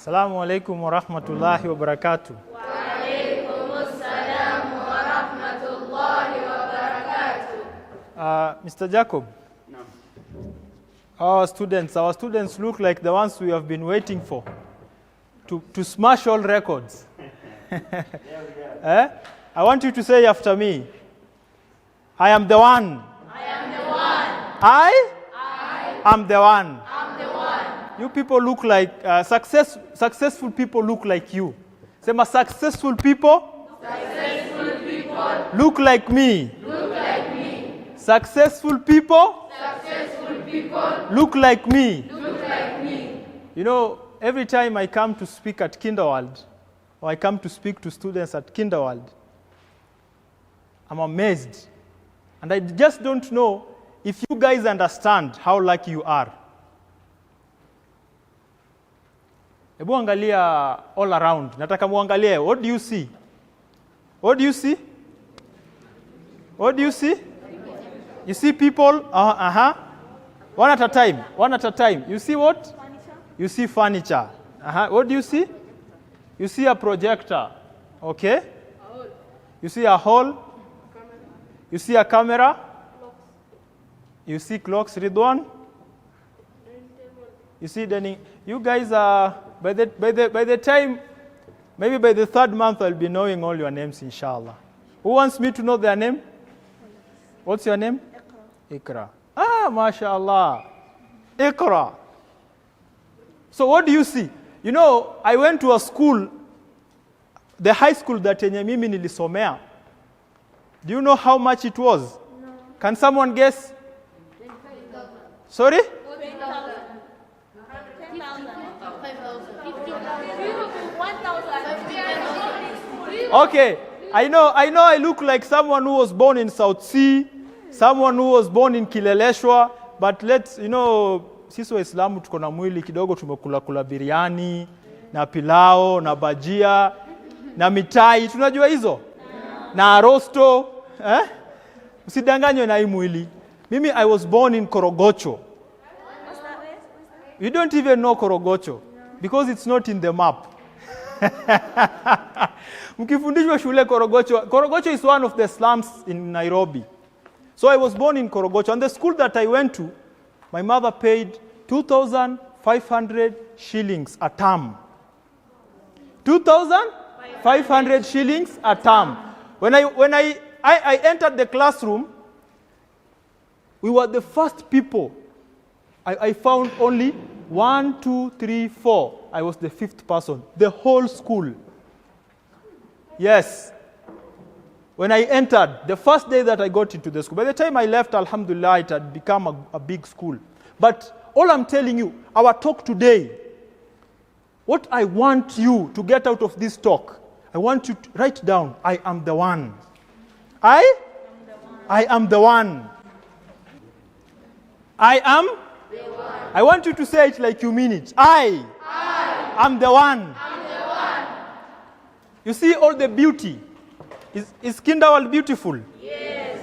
Assalamu alaikum wa rahmatullahi wa barakatuh. Wa alaikumussalam wa rahmatullahi wa barakatuh. Mr. Jacob. No. Our students look like the ones we have been waiting for to smash all records. I want you to say after me, I am the one. I am the one. I am the one. I'm the one. You people look like, successful people look like you. Say, my successful people Successful people look like me. look like me. Successful people Successful people look like me. look like me. You know, every time I come to speak at Kinderworld, or I come to speak to students at Kinderworld, I'm amazed. And I just don't know if you guys understand how lucky you are. Ebu angalia all around. Nataka muangalie. What do you see? What do you see? What do you see? You see people? One at a time. One at a time. You see what? Furniture. You see furniture. What do you see? You see a projector. Okay? You see a hall. You see a camera. You see clocks, Ridwan. You see dining. You guys are, by the time, maybe by the third month, I'll be knowing all your names, inshallah. Who wants me to know their name? What's your name? Ikra. MashaAllah. Ikra. So what do you see? You know, I went to a school, the high school that yenye mimi nilisomea. Do you know how much it was? No. Can someone guess? Sorry? 20,000. 10,000. 1,000. Okay. I know I look like someone who was born in South Sea, someone who was born in Kileleshwa, but let's, sisi Waislamu tuko na mwili kidogo, tumekula biriani, na pilao, na bajia, na mitai, tunajua hizo? Na arosto, Usidanganywe na hii mwili. Mimi, I was born in Korogocho. What's that? You don't even know Korogocho because it's not in the map. Mkifundishwa shule Korogocho is one of the slums in Nairobi. So I was born in Korogocho, and the school that I went to, my mother paid 2,500 shillings a term. 2,500 shillings a term. When I entered the classroom, we were the first people. I found only 1, 2, 3, 4. I was the fifth person. The whole school. Yes. When I entered, the first day that I got into the school, by the time I left, alhamdulillah, it had become a big school. But all I'm telling you, our talk today, what I want you to get out of this talk, I want you to write down, I am the one. I am the one. I am the one. I want you to say it like you mean it. I am the one. I'm the one. You see all the beauty. Is Kinderworld beautiful? Yes.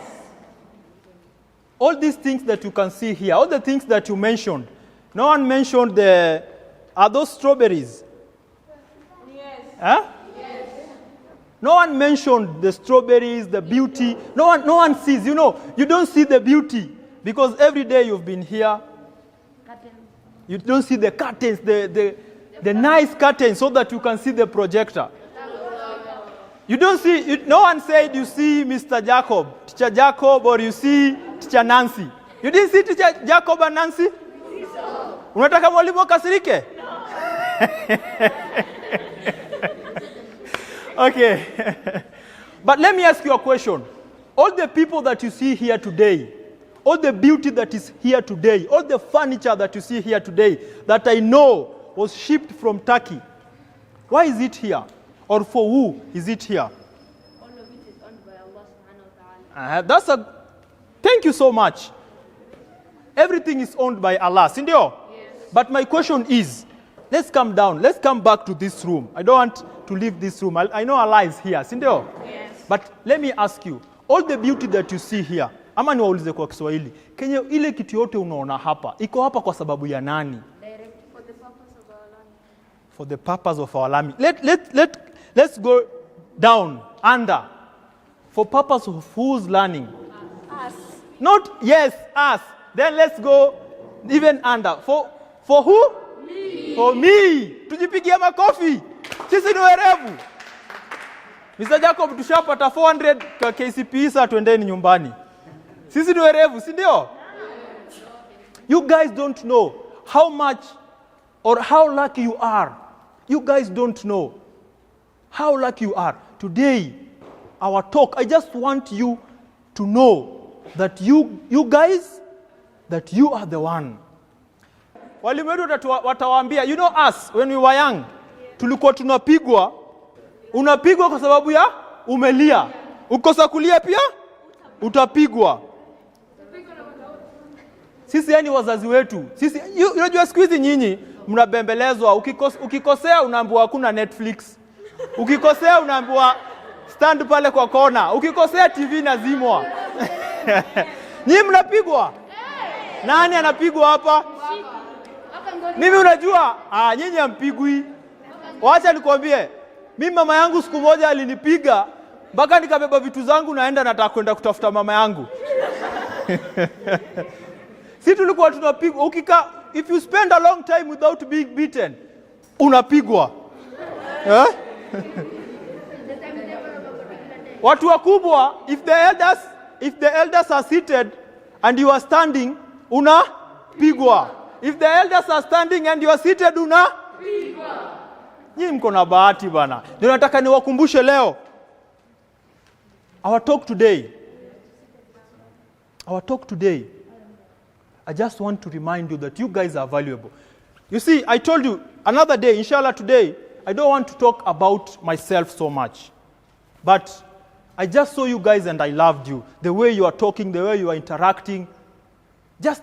All these things that you can see here, all the things that you mentioned. No one mentioned are those strawberries? Yes. Huh? Yes. No one mentioned the strawberries, the beauty. No one sees. You don't see the beauty because every day you've been here. Curtains. You don't see the curtains, the nice curtains so that you can see the projector. You don't see, no one said you see Mr. Jacob, Teacher Jacob, or you see Teacher Nancy. You didn't see Teacher Jacob and Nancy? So. Unataka mwalimu akasirike? Okay. But let me ask you a question. All the people that you see here today, all the beauty that is here today, all the furniture that you see here today, that I know was shipped from Turkey, why is it here? Or for who is it here? All of it is owned by Allah subhanahu wa ta'ala. Thank you so much. Everything is owned by Allah, sindio? Yes. But my question is, let's come down. Let's come back to this room. I don't want to leave this room. I know Allah is here, sindio? Yes. But let me ask you, all the beauty that you see here, ama niwaulize kwa Kiswahili, Kenya ile kitu yote unaona hapa, iko hapa kwa sababu ya nani? For the purpose of our learning. for the purpose of our learning. Let's go down, under. For purpose of whose learning? Us. Not, yes, us. Then let's go even under. For who? Me. For me. Tujipigia makofi. Sisi ni werevu. Mr. Jacob, tushapata 400 kwa KCPE, sasa tuendeni nyumbani. Sisi ni werevu, si ndio? You guys don't know how much or how lucky you are. You guys don't know how lucky you are. Today, our talk, I just want you to know that you guys, that you are the one. Walimu wetu watawaambia, you know us, when we were young, tulikuwa tunapigwa. Unapigwa kwa sababu ya umelia. Ukosa kulia pia, utapigwa. Sisi yani wazazi wetu. Sisi, unajua siku hizi nyinyi, mnabembelezwa. Ukikosea unaambiwa hakuna Netflix. Ukikosea unaambiwa stand pale kwa kona. Ukikosea TV nazimwa. Nyinyi mnapigwa? Nani anapigwa hapa? Mimi unajua, nyinyi hampigwi. Wacha nikwambie, mimi mama yangu siku moja alinipiga mpaka nikabeba vitu zangu naenda nataka kwenda kutafuta mama yangu. Si tulikuwa tunapigwa. If you spend a long time without being beaten, unapigwa. Watu wakubwa, if the elders are seated and you are standing, unapigwa. If the elders are standing and you are seated, unapigwa. Nyinyi mko na bahati bana. Ndio nataka niwakumbushe leo. Our talk today, I just want to remind you that you guys are valuable. You see, I told you another day, inshallah today, I don't want to talk about myself so much. But I just saw you guys and I loved you. The way you are talking, the way you are interacting. Just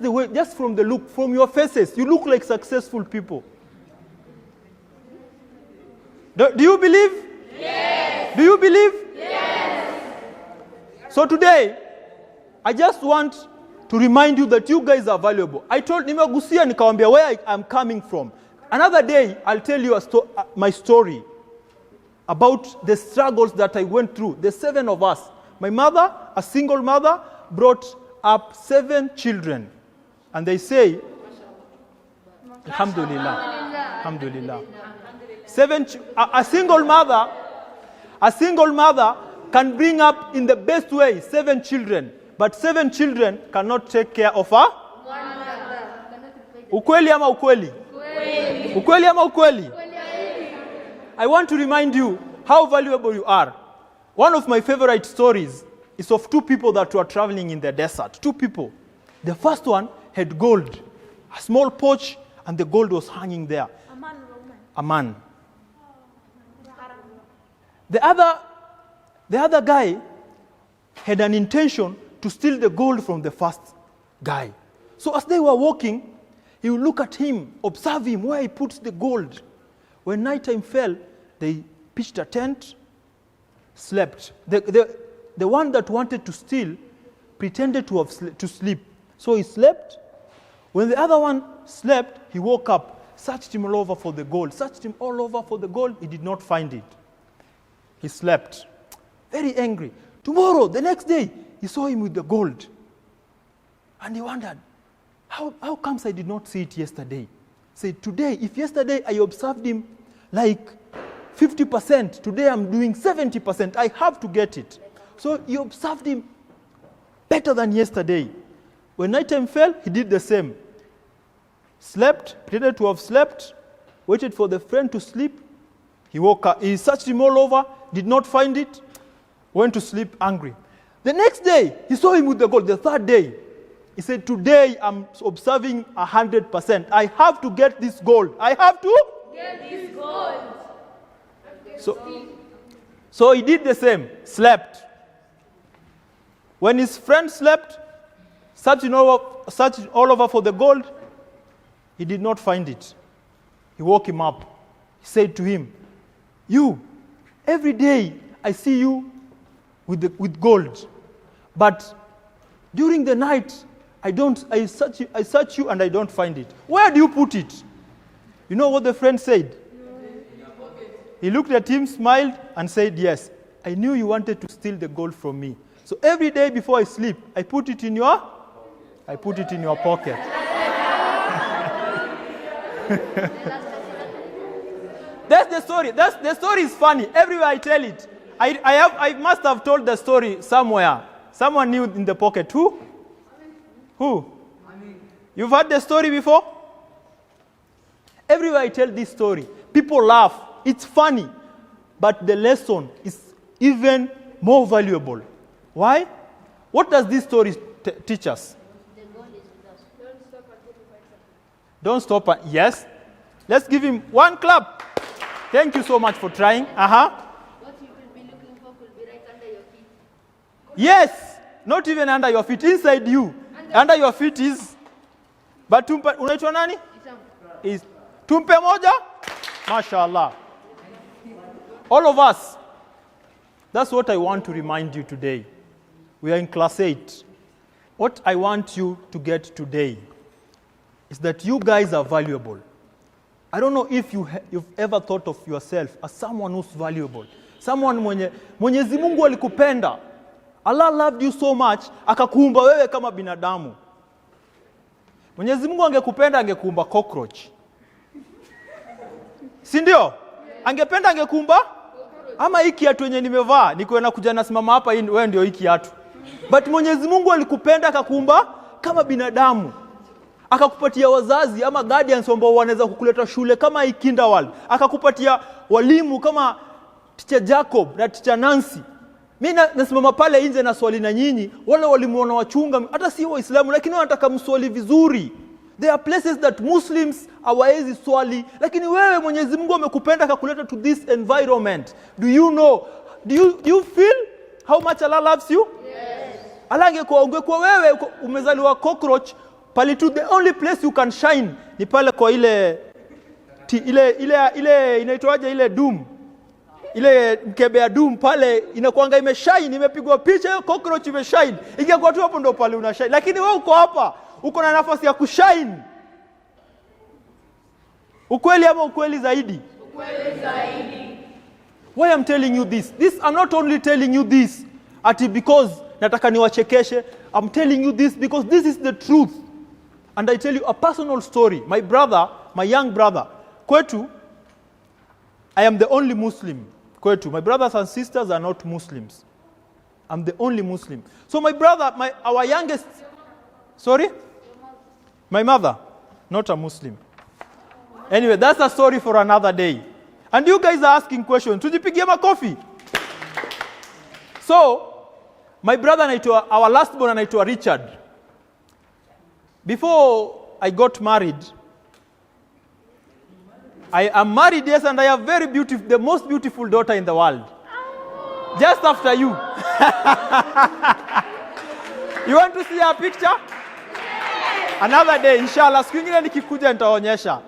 from the look, from your faces, you look like successful people. Do you believe? Yes. Do you believe? Yes. So today, I just want to remind you that you guys are valuable. I told nimegusia nikawambia where I'm coming from. Another day, I'll tell you my story about the struggles that I went through. The 7 of us. My mother, a single mother, brought up 7 children. And they say, Alhamdulillah. Alhamdulillah. A single mother can bring up in the best way 7 children. But 7 children cannot take care of her. Ukweli ama ukweli? Ukweli ama ukweli? I want to remind you how valuable you are. One of my favorite stories is of 2 people that were traveling in the desert. 2 people. The first one had gold, a small pouch, and the gold was hanging there. A man or a woman? A man. The other guy had an intention to steal the gold from the first guy. So as they were walking, he would look at him, observe him, where he puts the gold. When nighttime fell, they pitched a tent, slept. The one that wanted to steal pretended to sleep. So he slept. When the other one slept, he woke up, searched him all over for the gold, He did not find it. He slept. Very angry. Tomorrow, the next day, he saw him with the gold. And he wondered, how comes I did not see it yesterday? Said, today, if yesterday I observed him like 50%, today I'm doing 70%, I have to get it. So he observed him better than yesterday. When nighttime fell, he did the same. Slept, pretended to have slept, waited for the friend to sleep. He woke up, he searched him all over, did not find it, went to sleep angry. The next day, he saw him with the gold. The third day, he said, today I'm observing 100%. I have to get this gold. I have to Get this gold. So he did the same, slept. When his friend slept, searching all over for the gold, he did not find it. He woke him up. He said to him, you, every day I see you with gold, but during the night I search you and I don't find it. Where do you put it? You know what the friend said? He looked at him, smiled, and said, yes, I knew you wanted to steal the gold from me. So every day before I sleep, I put it in your pocket. That's the story. The story is funny. Everywhere I tell it, I must have told the story somewhere. Someone knew in the pocket. Who? You've heard the story before? Everywhere I tell this story, people laugh. It's funny. But the lesson is even more valuable. Why? What does this story teach us? The goal is with us. Don't stop until you find something. Don't stop. Yes. Let's give him one clap. Thank you so much for trying. What you could be looking for could be right under your feet. Yes. Not even under your feet. Inside you. Under your feet is. But unaitwa nani? Is tumpe moja? Mashallah. All of us. That's what I want to remind you today. We are in class 8. What I want you to get today is that you guys are valuable. I don't know if you've ever thought of yourself as someone who's valuable. Someone Mwenyezi Mungu alikupenda. Allah loved you so much, akakuumba wewe kama binadamu. Mwenyezi Mungu angekupenda angekuumba cockroach. Si ndio? Angependa angekuumba ama hiki kiatu yenye nimevaa, niko nakuja nasimama hapa hii wewe ndio hiki kiatu. But Mwenyezi Mungu alikupenda akakuumba kama binadamu. Akakupatia wazazi ama guardians ambao wanaweza kukuleta shule kama hii Kinderworld. Akakupatia walimu kama Teacher Jacob na Teacher Nancy. Mimi nasimama pale nje na swali na nyinyi, wale walimu wanawachunga hata si Waislamu lakini wanataka mswali vizuri. There are places that Muslims hawaezi swali, lakini wewe Mwenyezi Mungu amekupenda akakuleta to this environment. Do you know? Do you feel how much Allah loves you? Yes. Allah ungekuwa wewe umezaliwa cockroach, pale tu the only place you can shine ni pale kwa ile inaitwaje ile doom. Ile mkebe ya doom pale inakuanga imeshine, imepigwa picha hiyo cockroach imeshine. Ingekuwa tu hapo ndo pale una shine. Lakini wewe uko hapa, uko na nafasi ya kushine. Ukweli ama ukweli zaidi? Ukweli zaidi. Why I'm telling you this? I'm not only telling you this because nataka niwachekeshe. I'm telling you this because this is the truth. And I tell you a personal story. My young brother, kwetu, I am the only Muslim. Kwetu, my brothers and sisters are not Muslims. I'm the only Muslim. So my brother, our youngest, sorry? My mother, not a Muslim. Anyway, that's a story for another day. And you guys are asking questions. Tujipigie makofi. So, my brother anaitwa, our last born anaitwa Richard. Before I got married, I am married, yes, and I have the most beautiful daughter in the world. Just after you. You want to see her picture? Another day, inshallah. Siku ingine nikikuja nitaonyesha.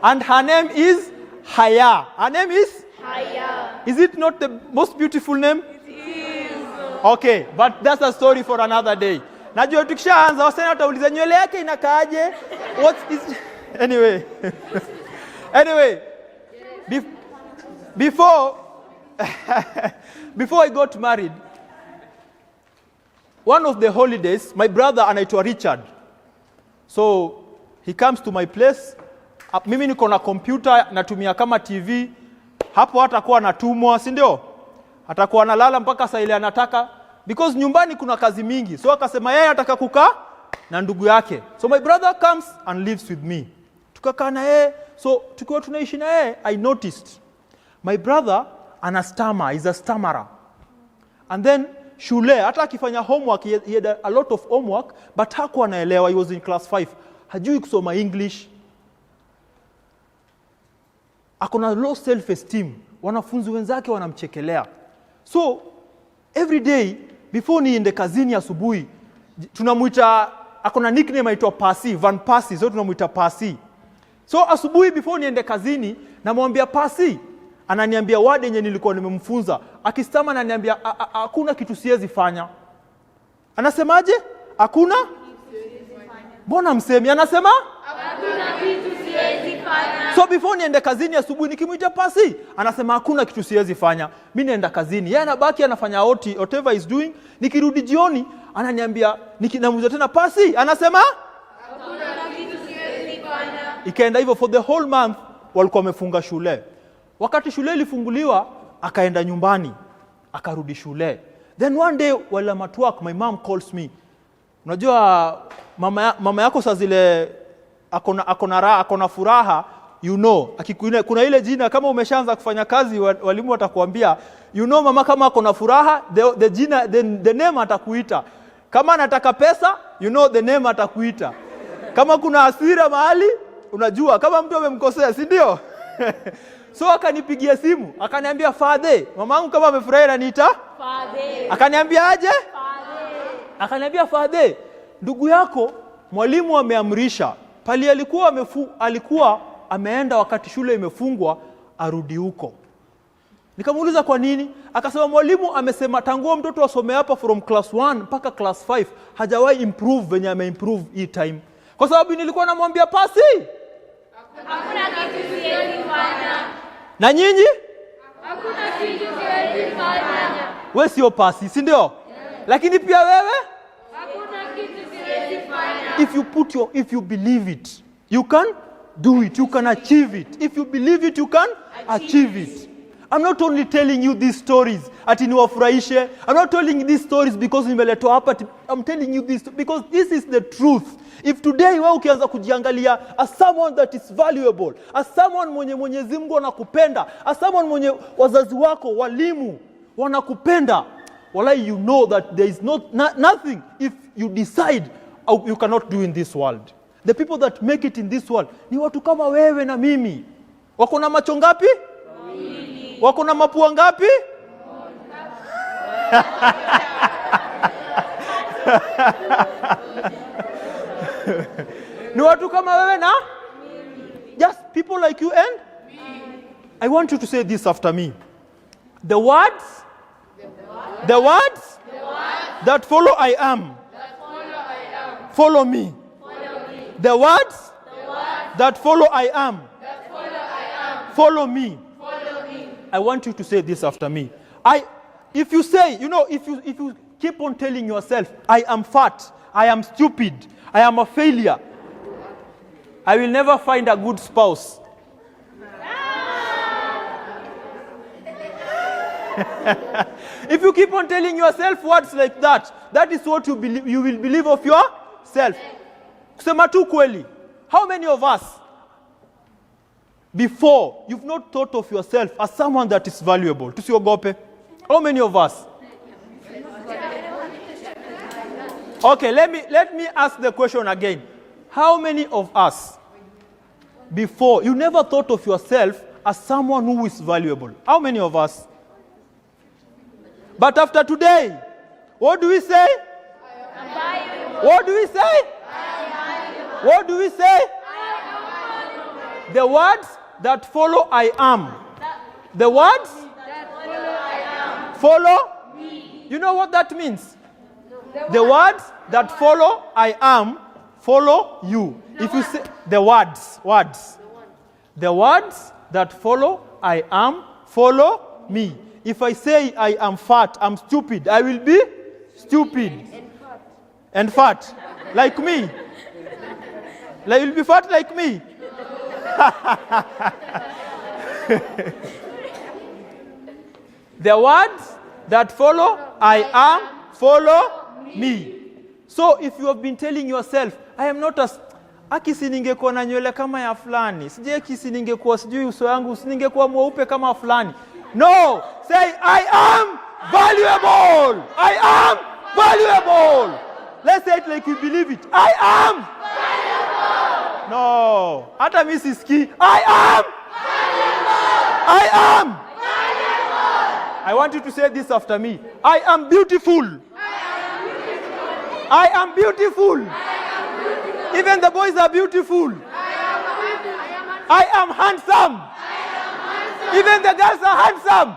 And her name is Haya. Her name is? Haya. Is it not the most beautiful name? It is. Okay, but that's a story for another day. Najua tukishaanza wasema watauliza nywele yake inakaaje? What is Anyway. Anyway. Before I got married, one of the holidays, my brother anaitwa Richard. So he comes to my place. Mimi niko na computer natumia kama TV. Hapo hatakuwa anatumwa, si ndio? Atakuwa analala mpaka saa ile anataka because nyumbani kuna kazi mingi. So akasema yeye anataka kukaa na ndugu yake. So my brother comes and lives with me. Tukakaa na yeye. So tukiwa tunaishi na yeye, I noticed my brother ana stammer, is a stammerer. And then shule hata akifanya homework, he had a lot of homework, but hakuwa anaelewa. He was in class 5. Hajui kusoma English. Akona low self esteem. Wanafunzi wenzake wanamchekelea. So every day before niende kazini asubuhi, tunamuita, akona nickname aitwa Pasi, Van Pasi, so tunamuita Pasi. So asubuhi before niende kazini namwambia Pasi, ananiambia word yenye nilikuwa nimemfunza. Akistama ananiambia hakuna kitu siwezi fanya. Anasemaje? Hakuna? Mbona msemi? Anasema? Hakuna kitu siwezi fanya. So before niende kazini asubuhi nikimuita pasi, anasema hakuna kitu siwezi fanya. Mimi naenda kazini. Yeye anabaki anafanya whatever is doing. Nikirudi jioni ananiambia namuuliza tena pasi, anasema Hakuna kitu siwezi fanya. ikaenda hivyo for the whole month. Walikuwa wamefunga shule. Wakati shule ilifunguliwa akaenda nyumbani, akarudi shule. Then one day while I'm at work, my mom calls me. Unajua mama yako saa zile akona furaha, you know, kuna ile jina kama umeshaanza kufanya kazi walimu watakuambia, you know mama kama akona furaha, the name atakuita. Kama anataka pesa, you know the name atakuita. Kama kuna hasira mahali, unajua kama mtu amemkosea, si ndio? So akanipigia simu, akaniambia Father, mamangu kama amefurahi ananiita Father. Akaniambia aje? Father. Akaniambia Father, ndugu yako mwalimu ameamrisha, pali alikuwa ameenda wakati shule imefungwa arudi huko. Nikamuuliza kwa nini? Akasema mwalimu amesema tangu mtoto asome hapa from class 1 mpaka class 5 hajawahi improve venye ameimprove hii time. Kwa sababu nilikuwa namwambia pasi, Hakuna kitu siwezi fanya. na nyinyi Hakuna kitu siwezi fanya. wewe sio pasi, si ndio? Lakini pia wewe Hakuna kitu siwezi fanya. if you believe it, you can do it, you can achieve it. If you believe it, you can achieve it. I'm not only telling you these stories ati niwafurahishe. I'm not telling you these stories because nimeletwa hapa. I'm telling you this because this is the truth. If today wewe ukianza kujiangalia as someone that is valuable, as someone mwenye Mwenyezi Mungu anakupenda, as someone mwenye wazazi wako, walimu wanakupenda, wallahi you know that there is nothing if you decide you cannot do in this world. The people that make it in this world ni watu kama wewe na mimi. Wako na macho ngapi? Wako na mapua ngapi? Ni watu kama wewe na just people like you and I want you to say this after me. The words that follow I am. Follow me. The words that follow I am. Follow me. I want you to say this after me. If you say, if you keep on telling yourself, I am fat, I am stupid, I am a failure, I will never find a good spouse. If you keep on telling yourself words like that, that is what you will believe of yourself. Kusema tu kweli. How many of us before you've not thought of yourself as someone that is valuable? Tusiogope. How many of us? Okay, let me ask the question again. How many of us before you never thought of yourself as someone who is valuable? How many of us? But after today, what do we say? What do we say? What do we say? The words that follow I am. The words follow me. You know what that means? The words that follow I am follow you. If you say the words. The words that follow I am follow me. If I say I am fat, I'm stupid, I will be stupid. And fat. Like me. Like you'll be fat like me. The words that follow I am follow me. So if you have been telling yourself, I am not as akisi ningekuwa na nywele kama ya fulani, sije kisi ningekuwa sijui uso yangu ningekuwa mweupe kama fulani. No, say I am valuable. I am valuable. Let's say it like you believe it. I am valuable. No, hata mimi sisikii. I am valuable. I am valuable. I want you to say this after me. I am beautiful. I am beautiful. Even the boys are beautiful. I am handsome. Even the girls are handsome.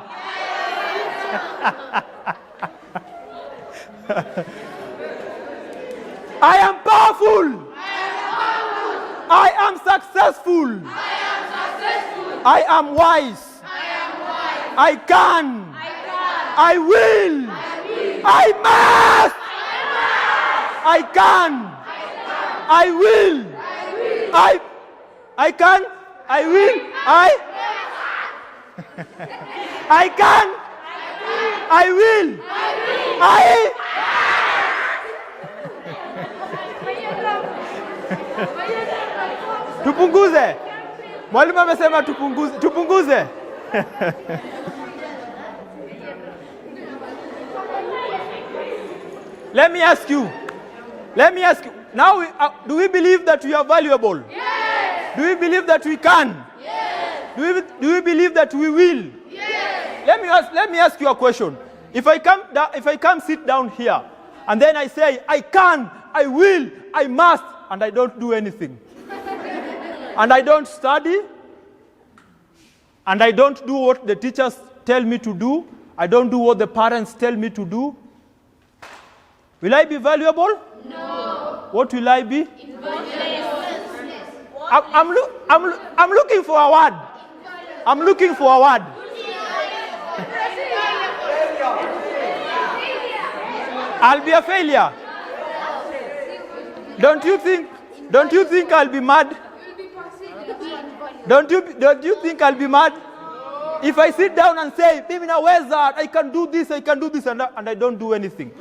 I am powerful. I am successful. I am wise. I can. I will. I must. I can. I will. I can. I will. I can. I will. Tupunguze. Mwalimu amesema tupunguze. Let me ask you. Now, do we believe that we are valuable? Yes. Do we believe that we can? Yes. Do we believe that we will? Yes. Let me ask you a question. If I come sit down here, and then I say, I can, I will, I must, and I don't do anything, and I don't study, and I don't do what the teachers tell me to do, I don't do what the parents tell me to do, will I be valuable? No. What will I be? I'm looking for a word. I'm looking for a word. I'll be a failure. Don't you think I'll be mad? Don't you think I'll be mad? If I sit down and say, Mimi naweza, I can do this, and I don't do anything.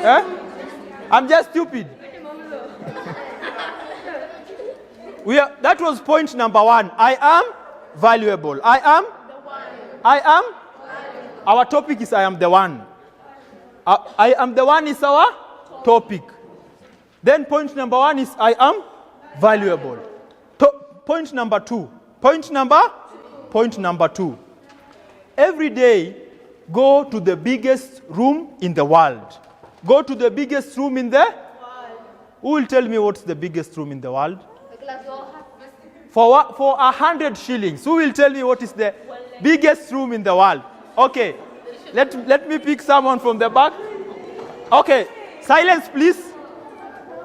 Eh? I'm just stupid. That was point number 1. I am valuable. I am. Our topic is I am the one. I am the one is our topic. Then point number 1 is I am valuable. Point number 2. Point number 2. Every day, go to the biggest room in the world. Go to the biggest room in the world. Who will tell me what's the biggest room in the world? For 100 shillings. Who will tell me what is the biggest room in the world? Okay. Let me pick someone from the back. Okay. Silence, please.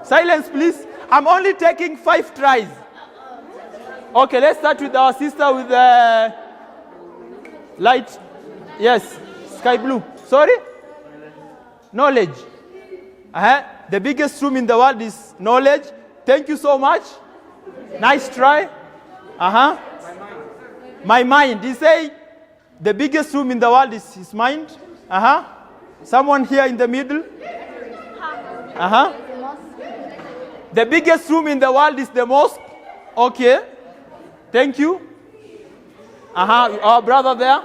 Silence, please. I'm only taking 5 tries. Okay, let's start with our sister with the light. Yes, sky blue. Sorry? Knowledge. The biggest room in the world is knowledge. Thank you so much. Nice try. My mind. He say the biggest room in the world is his mind. Someone here in the middle. The biggest room in the world is the mosque. Okay. Thank you. Our brother there.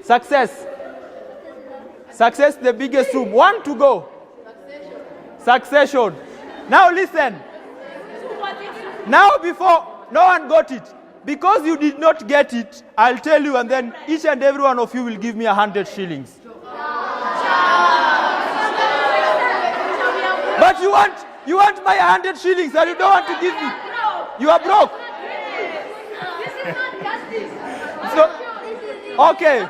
Success, the biggest room. 1 to go. Succession. Now listen. Now before, no one got it. Because you did not get it, I'll tell you, and then each and every one of you will give me 100 shillings. But you want my 100 shillings and you don't want to give me. You are broke. So, okay.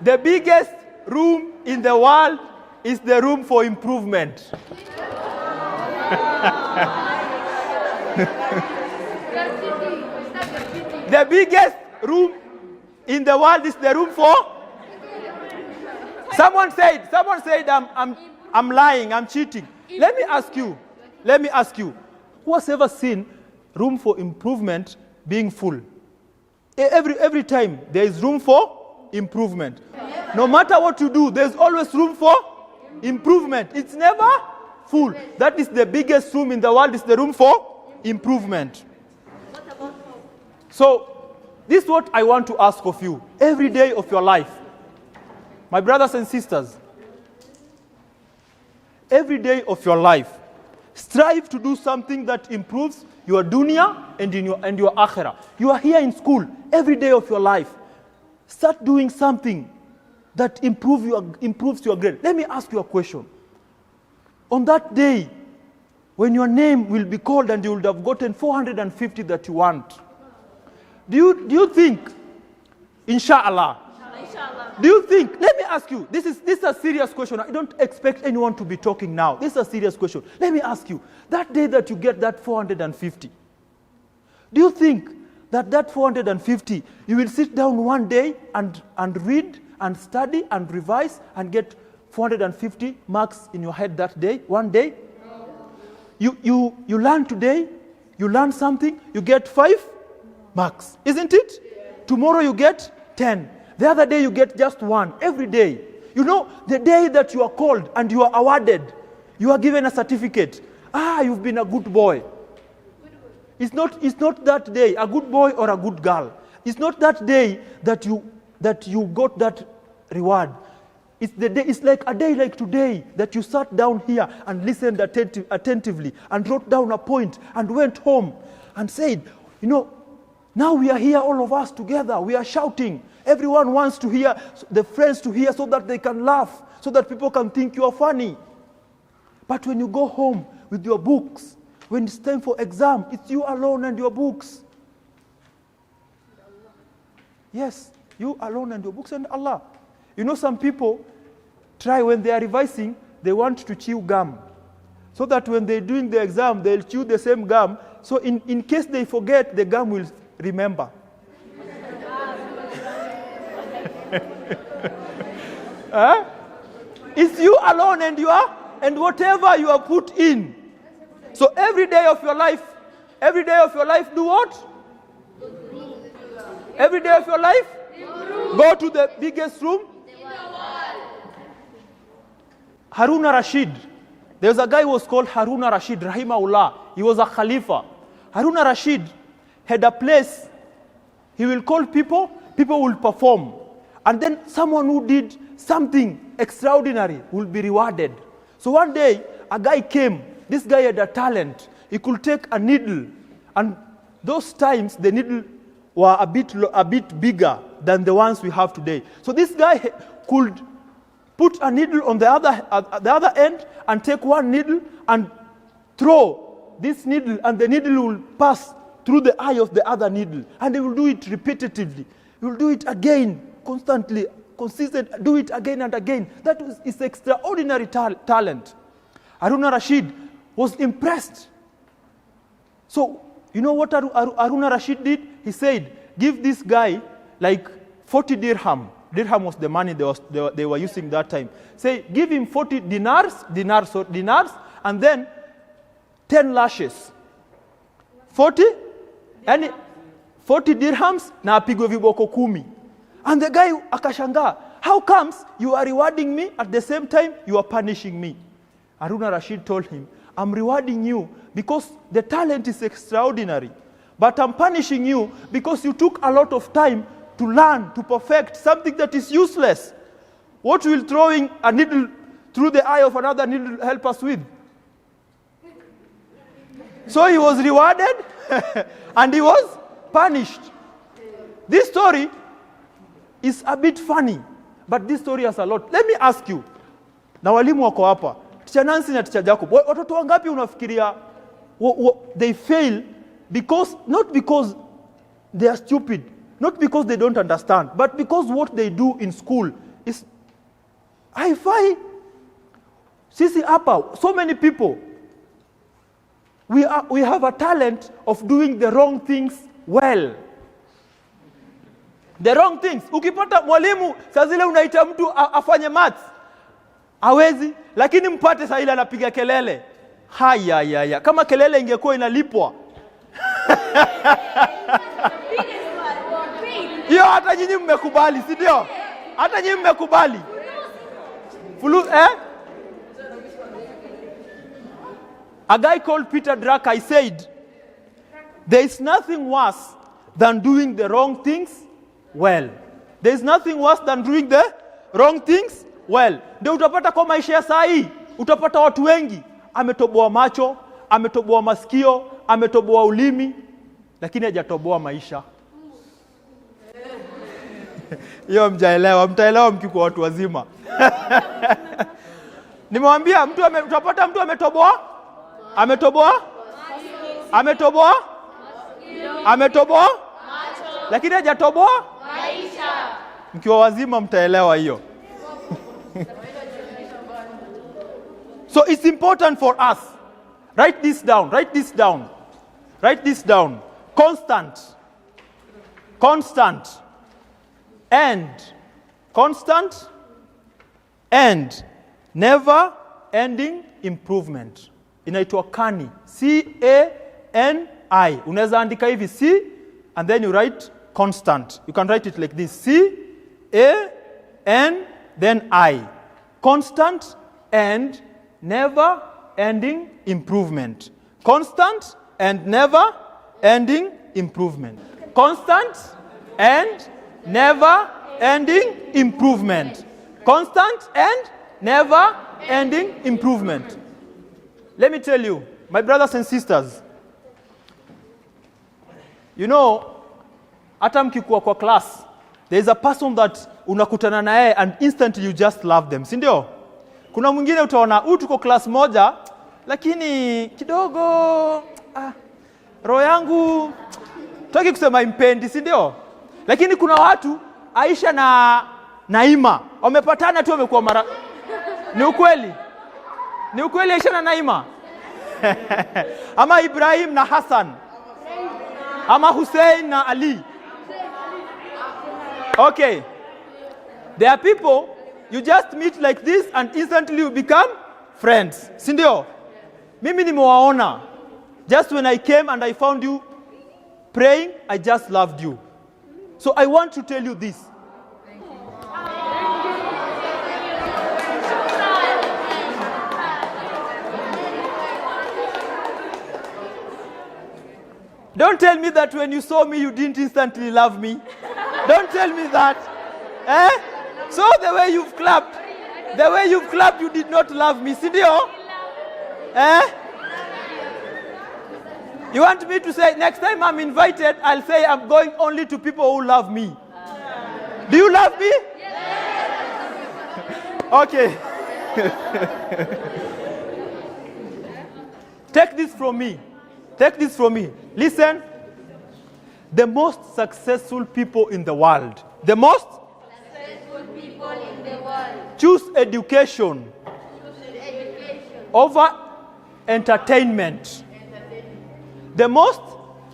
The biggest room in the world is the room for improvement. The biggest room in the world is the room for. Someone said I'm lying, I'm cheating. Let me ask you. Who has ever seen room for improvement being full? Every time there is room for improvement. No matter what you do, there's always room for improvement. It's never full. That is the biggest room in the world, is the room for improvement. So, this is what I want to ask of you every day of your life. My brothers and sisters, every day of your life, strive to do something that improves your dunya and your akhirah. You are here in school every day of your life. Start doing something that improves your grade. Let me ask you a question. On that day, when your name will be called and you will have gotten 450 that you want, do you think, inshallah, do you think, let me ask you, this is a serious question. I don't expect anyone to be talking now. This is a serious question. Let me ask you, that day that you get that 450, Do you think that 450, you will sit down one day and read and study and revise and get 450 marks in your head that day, one day? No. You learn today, you learn something, you get 5 marks, isn't it? Yeah. Tomorrow you get 10. The other day you get just 1, every day. You know, the day that you are called and you are awarded, you are given a certificate. You've been a good boy. It's not that day, a good boy or a good girl. It's not that day that you got that reward. It's the day. It's like a day like today that you sat down here and listened attentively and wrote down a point and went home and said, you know, now we are here, all of us together. We are shouting. Everyone wants to hear, the friends to hear, so that they can laugh, so that people can think you are funny. But when you go home with your books, when it's time for exam, it's you alone and your books. Yes, you alone and your books and Allah. You know, some people try, when they are revising, they want to chew gum, so that when they're doing the exam, they'll chew the same gum, so in case they forget, the gum will remember. It's you alone and whatever you are put in. So every day of your life, do what? Every day of your life, go to the biggest room. Haruna Rashid. There was a guy who was called Haruna Rashid, rahimahullah. He was a Khalifa. Haruna Rashid had a place. He will call people will perform. And then someone who did something extraordinary will be rewarded. So one day, a guy came. This guy had a talent. He could take a needle. And those times, the needle were a bit bigger than the ones we have today. So this guy could put a needle on the other end and take one needle and throw this needle, and the needle will pass through the eye of the other needle. And he will do it repetitively. He will do it again, constantly, consistent, do it again and again. That is extraordinary talent. Haruna Rashid was impressed. So, you know what Haruna Rashid did? He said, give this guy like 40 dirham. Dirham was the money they were using that time. Say, give him 40 dinars, and then 10 lashes. 40 dirhams na apigwe viboko 10. And the guy akashanga, how comes you are rewarding me at the same time you are punishing me? Haruna Rashid told him, I'm rewarding you because the talent is extraordinary. But I'm punishing you because you took a lot of time to learn, to perfect something that is useless. What will throwing a needle through the eye of another needle help us with? So he was rewarded and he was punished. This story is a bit funny, but this story has a lot. Let me ask you, na walimu wako hapa, Teacher Nancy na Teacher Jacob, watoto wangapi unafikiria they fail not because they are stupid, not because they don't understand, but because what they do in school is hi-fi. Sisi hapa, so many people, we have a talent of doing the wrong things well. The wrong things. Ukipata mwalimu saa zile unaita mtu afanye maths, hawezi, lakini mpate saa ile anapiga kelele. Haya. Kama kelele ingekuwa inalipwa. Hiyo hata nyinyi mmekubali, si ndio? Hata nyinyi mmekubali. A guy called Peter Drucker, he said, there is nothing worse than doing the wrong things well. There is nothing worse than doing the wrong things well. Ndio utapata kwa maisha ya saa hii, utapata watu wengi ametoboa macho, ametoboa masikio, ametoboa ulimi, lakini hajatoboa maisha. Hiyo mtaelewa mkikuwa watu wazima. Nimewambia utapata mtu ametoboa lakini hajatoboa maisha. Mkiwa wazima mtaelewa hiyo. So it's important for us. Write this down. constant, constant, and, constant, and, never ending improvement. Inaitwa CANI. C-A-N-I. Unaweza andika hivi C, and then you write constant. You can write it like this. C-A-N, then I. Constant and never ending improvement. Constant and never ending improvement. Constant and never ending improvement. Constant and never ending improvement. Let me tell you, my brothers and sisters, you know, hata mkikuwa kwa class, there is a person that unakutana naye and instantly you just love them, si ndio? Kuna mwingine utaona tuko class moja, lakini kidogo roho yangu tutaki kusema impendi, si ndio? Lakini kuna watu Aisha na Naima wamepatana tu, wamekuwa mara. Ni ukweli? Ni ukweli Aisha na Naima? Ama Ibrahim na Hassan? Ama Hussein na Ali? Okay. There are people you just meet like this and instantly you become friends. Si ndio? Mimi nimewaona. Just when I came and I found you praying, I just loved you. So I want to tell you this. Don't tell me that when you saw me, you didn't instantly love me. Don't tell me that. So the way you've clapped, you did not love me. Sindio? You want me to say, next time I'm invited, I'll say I'm going only to people who love me. Do you love me? Yes. Okay. Take this from me. Take this from me. Listen. The most successful people in the world. The most Successful people in the world. Choose education. Over entertainment. The most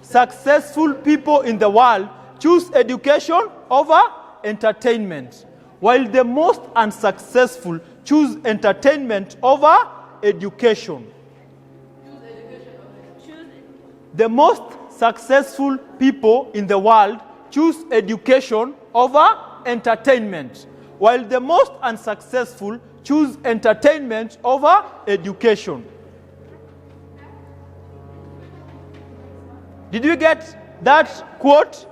successful people in the world choose education over entertainment, while the most unsuccessful choose entertainment over education. The most successful people in the world choose education over entertainment, while the most unsuccessful choose entertainment over education. Did you get that quote?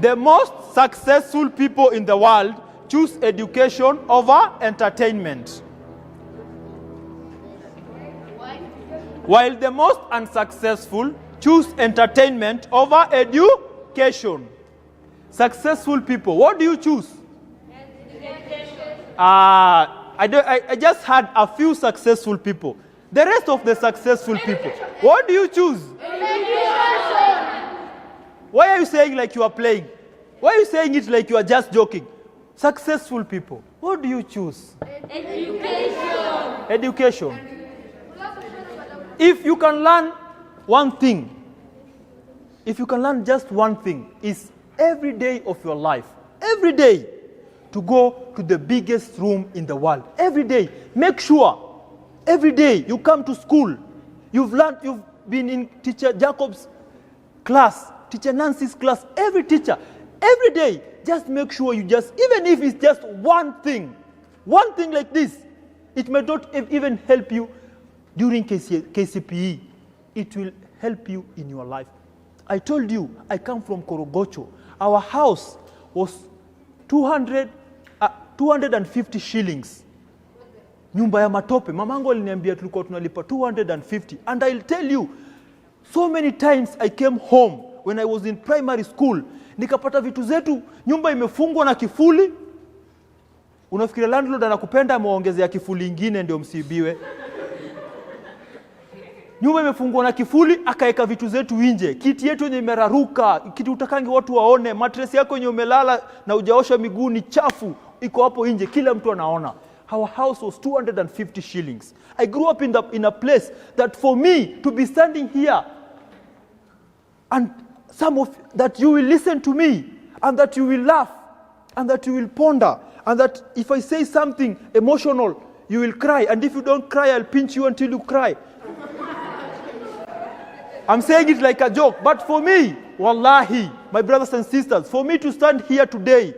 The most successful people in the world choose education over entertainment, while the most unsuccessful choose entertainment over education. Successful people, what do you choose? I just had a few successful people. The rest of the successful people, what do you choose? Why are you saying like you are playing? Why are you saying it like you are just joking? Successful people, what do you choose? Education. If you can learn one thing, if you can learn just one thing, is every day of your life, every day, to go to the biggest room in the world. Every day. Make sure, every day you come to school, you've learned, you've been in Teacher Jacob's class, Teacher Nancy's class, every teacher, every day, just make sure you just, even if it's just one thing like this, it may not even help you during KCPE. It will help you in your life. I told you, I come from Korogocho. Our house was 250 shillings. Nyumba ya matope. Mamangu aliniambia tulikuwa tunalipa 250. And I'll tell you, so many times I came home when I was in primary school. Nikapata vitu zetu, nyumba imefungwa na kifuli. Unafikiri landlord anakupenda ameongezea kifuli ingine ndio msibiwe. Nyumba imefungwa na kifuli, akaeka vitu zetu nje. Kiti yetu yenye imeraruka, kiti utakangi watu waone, mattress yako yenye umelala na hujaosha miguu ni chafu, iko hapo nje, kila mtu anaona. Our house was 250 shillings. I grew up in a place that for me to be standing here And some of that you will listen to me, and that you will laugh, and that you will ponder, and that if I say something emotional, you will cry. And if you don't cry, I'll pinch you until you cry. I'm saying it like a joke. But for me, wallahi, my brothers and sisters, for me to stand here today,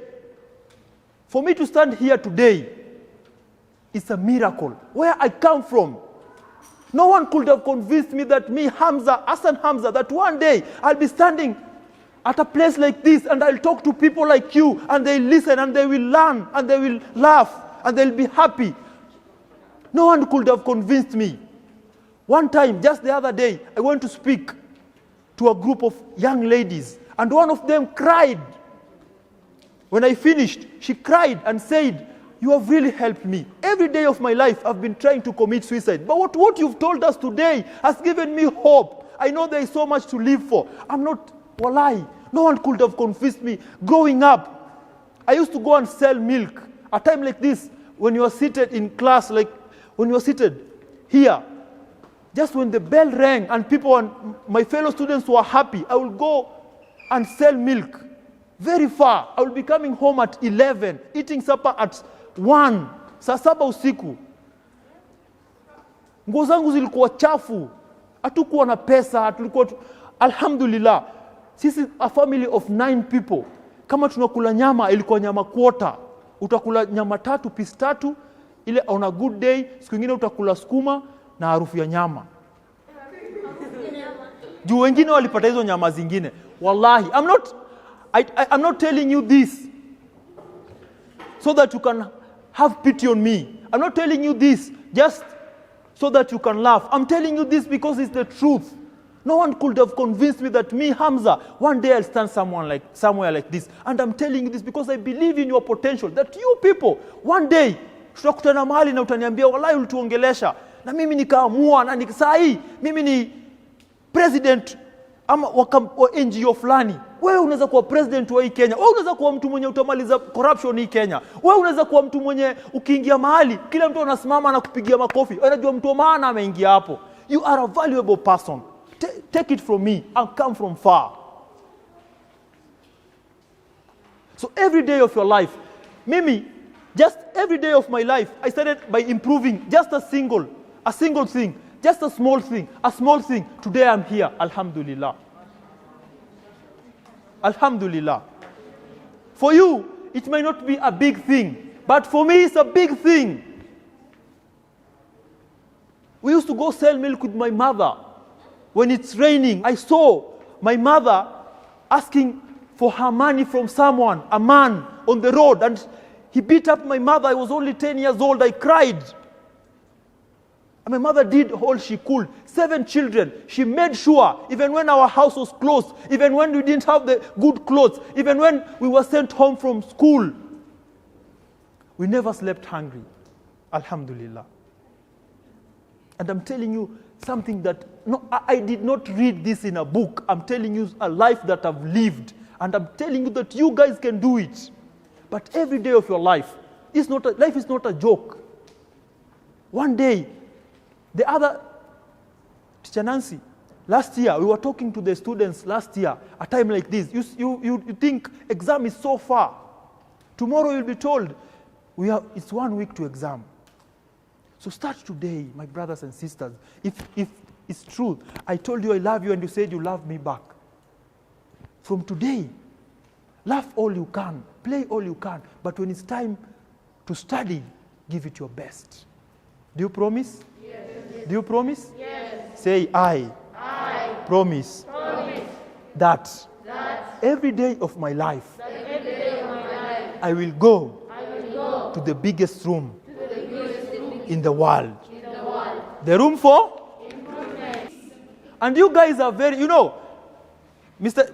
it's a miracle. Where I come from, no one could have convinced me that me, Hassan Hamza, that one day I'll be standing at a place like this and I'll talk to people like you, and they'll listen and they will learn and they will laugh and they'll be happy. No one could have convinced me. One time, just the other day, I went to speak to a group of young ladies, and one of them cried. When I finished, she cried and said, "You have really helped me. Every day of my life, I've been trying to commit suicide. But what you've told us today has given me hope. I know there is so much to live for. I'm not, wallahi, no one could have convinced me." Growing up, I used to go and sell milk. A time like this, when you are seated in class, like when you are seated here, just when the bell rang and people and my fellow students were happy, I will go and sell milk very far. I will be coming home at 11, eating supper at 1, saa 7 usiku. Nguo zangu zilikuwa chafu. Hatukuwa na pesa, alhamdulillah. Sisi a family of 9 people. Kama tunakula nyama, ilikuwa nyama quarter. Utakula nyama 3, piece 3, ile on a good day, siku nyingine utakula sukuma na harufu ya nyama. Juu wengine walipata hizo nyama zingine. Wallahi, I'm not telling you this so that you can have pity on me. I'm not telling you this just so that you can laugh. I'm telling you this because it's the truth. No one could have convinced me that me, Hamza, one day I'll stand somewhere like this. And I'm telling you this because I believe in your potential. That you people, one day, tutakutana mahali na utaniambia, wallahi ulituongelesha. Na mimi nikaamua, na nikisai, mimi ni president ama wa NGO fulani. Wewe unaweza kuwa president wa hii Kenya. Wewe unaweza kuwa mtu mwenye utamaliza corruption hii Kenya. Wewe unaweza kuwa mtu mwenye ukiingia mahali, kila mtu anasimama na kupigia makofi. Unajua mtu maana ameingia hapo. You are a valuable person. Take it from me. I come from far. So every day of your life, Mimi, just every day of my life, I started by improving just a single thing, just a small thing. Today I'm here, alhamdulillah. Alhamdulillah. For you, it may not be a big thing, but for me it's a big thing. We used to go sell milk with my mother. When it's raining, I saw my mother asking for her money from someone, a man on the road, and he beat up my mother. I was only 10 years old. I cried. And my mother did all she could. 7 children. She made sure, even when our house was closed, even when we didn't have the good clothes, even when we were sent home from school, we never slept hungry. Alhamdulillah. And I'm telling you something that, no, I did not read this in a book. I'm telling you a life that I've lived. And I'm telling you that you guys can do it. But every day of your life, life is not a joke. One day, the other, Teacher Nancy, last year, we were talking to the students last year, a time like this. You think exam is so far. Tomorrow you'll be told, it's 1 week to exam. So start today, my brothers and sisters. If it's true, I told you I love you and you said you love me back. From today, laugh all you can, play all you can, but when it's time to study, give it your best. Do you promise? Yes. Do you promise? Yes. Say, I promise that every day of my life, I will go to the biggest room in the world. The room for improvement. And you guys are very, Mr.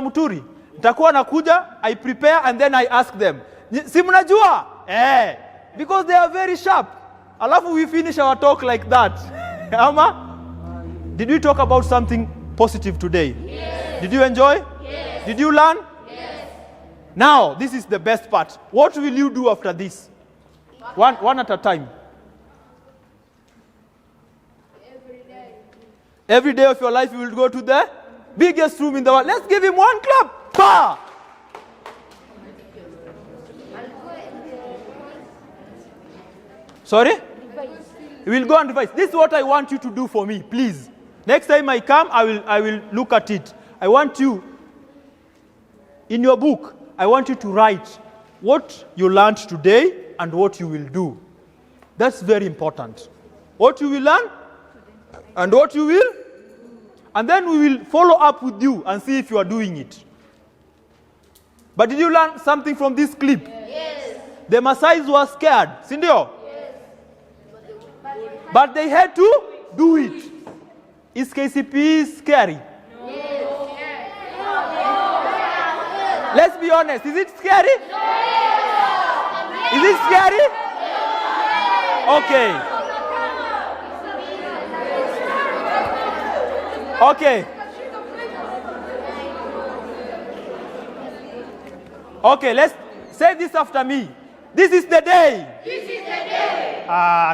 Muturi, nitakuwa nakuja, I prepare and then I ask them. Si mnajua? Because they are very sharp. Alafu we finish our talk like that. Ama? Did we talk about something positive today? Yes. Did you enjoy? Yes. Did you learn? Yes. Now, this is the best part. What will you do after this? One at a time. Every day of your life you will go to the biggest room in the world. Let's give him one clap. Pa! Sorry? You will go and revise. This is what I want you to do for me, please. Next time I come, I will look at it. I want you, in your book, I want you to write what you learned today and what you will do. That's very important. What you will learn and what you will. And then we will follow up with you and see if you are doing it. But did you learn something from this clip? Yes. The Maasais were scared, Sindio? Yes. But they had to do it. Is KCP scary? Yes. Let's be honest. Is it scary? Is it scary? Okay. Okay. Okay, let's say this after me. This is the day. This is the day.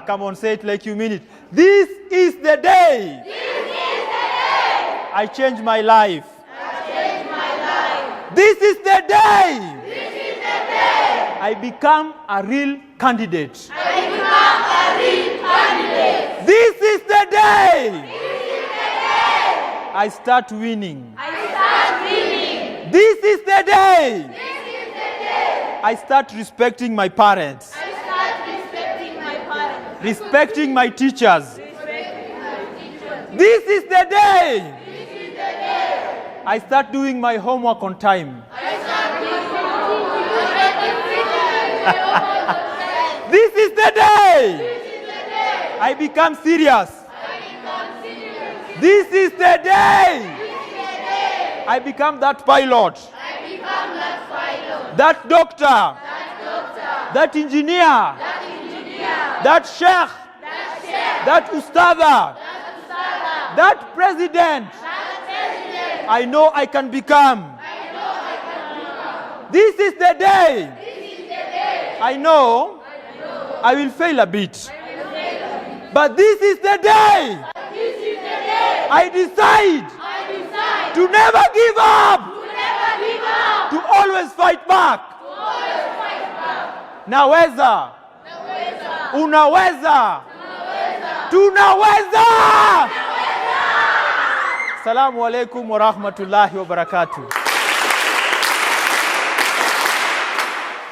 Come on, say it like you mean it. This is the day. This is the day. I changed my life. I changed my life. This is the day. This is the day. I become a real candidate. I become a real candidate. This is the day. This is the day. I start winning. I start winning. This is the day. This is the day. I start respecting my parents. I start respecting my parents. Respecting my teachers. Respecting my teachers. This is the day. This is the day. I start doing my homework on time. I start doing homework. This is the day. This is the day. I become serious. I become serious. This is the day. This is the day. I become that pilot, I become that pilot. that doctor, That doctor. that engineer, That engineer. that sheikh, That chef. that ustada, That ustad. that president. That president. I know I can become. I know I can become. This is the day. This is the day. I know I will fail a bit. I will fail a bit. But this is the day. This is the day. I decide I decide to never give up, to never give up. to always fight back. To always fight back. Naweza, Naweza. unaweza, Naweza. tunaweza. Assalamu alaikum wa rahmatullahi wa barakatuh.